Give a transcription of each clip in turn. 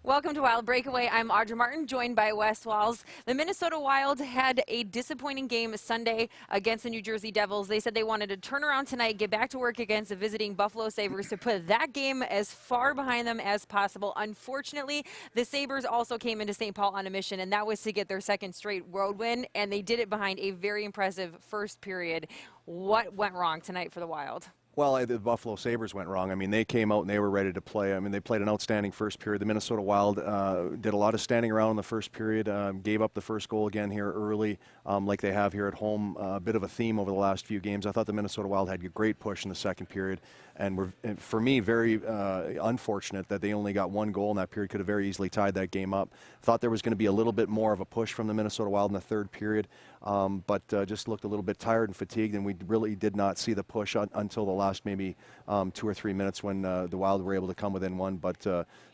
Welcome to Wild Breakaway. I'm Audra Martin, joined by Wes Walls. The Minnesota Wild had a disappointing game Sunday against the New Jersey Devils. They said they wanted to turn around tonight, get back to work against the visiting Buffalo Sabres to put that game as far behind them as possible. Unfortunately, the Sabres also came into St. Paul on a mission, and that was to get their second straight road win, and they did it behind a very impressive first period. What went wrong tonight for the Wild? Well, the Buffalo Sabres went wrong. I mean, they came out and they were ready to play. I mean, they played an outstanding first period. The Minnesota Wild did a lot of standing around in the first period, gave up the first goal again here early, like they have here at home. A bit of a theme over the last few games. I thought the Minnesota Wild had a great push in the second period, and for me, very unfortunate that they only got one goal in that period. Could have very easily tied that game up. Thought there was going to be a little bit more of a push from the Minnesota Wild in the third period, but just looked a little bit tired and fatigued, and we really did not see the push until the last maybe 2 or 3 minutes when the Wild were able to come within one, but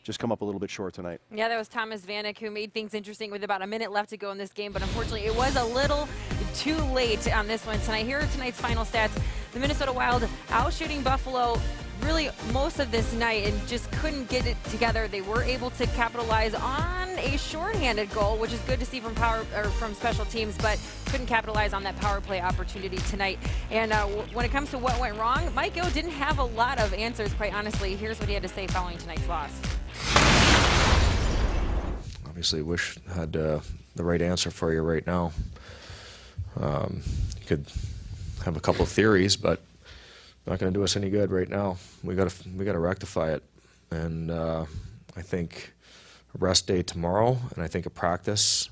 just come up a little bit short tonight. Yeah, that was Thomas Vanek who made things interesting with about a minute left to go in this game, but unfortunately it was a little too late on this one tonight. Here are tonight's final stats. The Minnesota Wild out shooting Buffalo really most of this night and just couldn't get it together. They were able to capitalize on a shorthanded goal, which is good to see from from special teams, but couldn't capitalize on that power play opportunity tonight. And when it comes to what went wrong, Mike Yeo didn't have a lot of answers, quite honestly. Here's what he had to say following tonight's loss. Obviously, wish I had the right answer for you right now. You could have a couple of theories, but not going to do us any good right now. We got to rectify it, and I think a rest day tomorrow, and I think a practice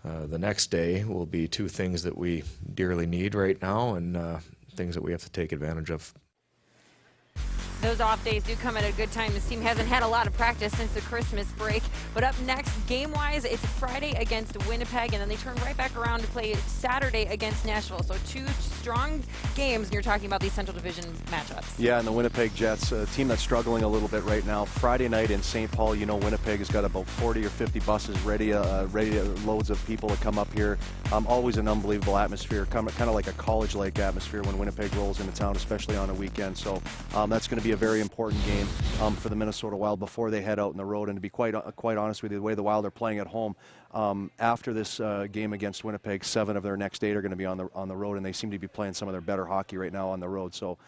the next day will be two things that we dearly need right now, and things that we have to take advantage of. Those off days do come at a good time. This team hasn't had a lot of practice since the Christmas break. But up next, game-wise, it's Friday against Winnipeg, and then they turn right back around to play Saturday against Nashville. So two strong games, and you're talking about these Central Division matchups. Yeah, and the Winnipeg Jets, a team that's struggling a little bit right now. Friday night in St. Paul, you know, Winnipeg has got about 40 or 50 buses ready, loads of people to come up here. Always an unbelievable atmosphere, kind of like a college-like atmosphere when Winnipeg rolls into town, especially on a weekend. So that's going to be a very important game for the Minnesota Wild before they head out on the road. And to be quite honest with you, the way the Wild are playing at home, after this game against Winnipeg, 7 of their next 8 are going to be on the road, and they seem to be playing some of their better hockey right now on the road. So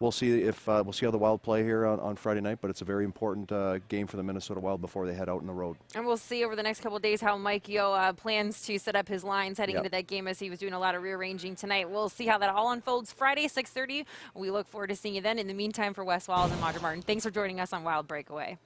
we'll see how the Wild play here on Friday night, but it's a very important game for the Minnesota Wild before they head out on the road. And we'll see over the next couple of days how Mike Yeo plans to set up his lines heading into that game, as he was doing a lot of rearranging tonight. We'll see how that all unfolds Friday, 6:30. We look forward to seeing you then. In the meantime, for Wes Walls and Audra Martin, thanks for joining us on Wild Breakaway.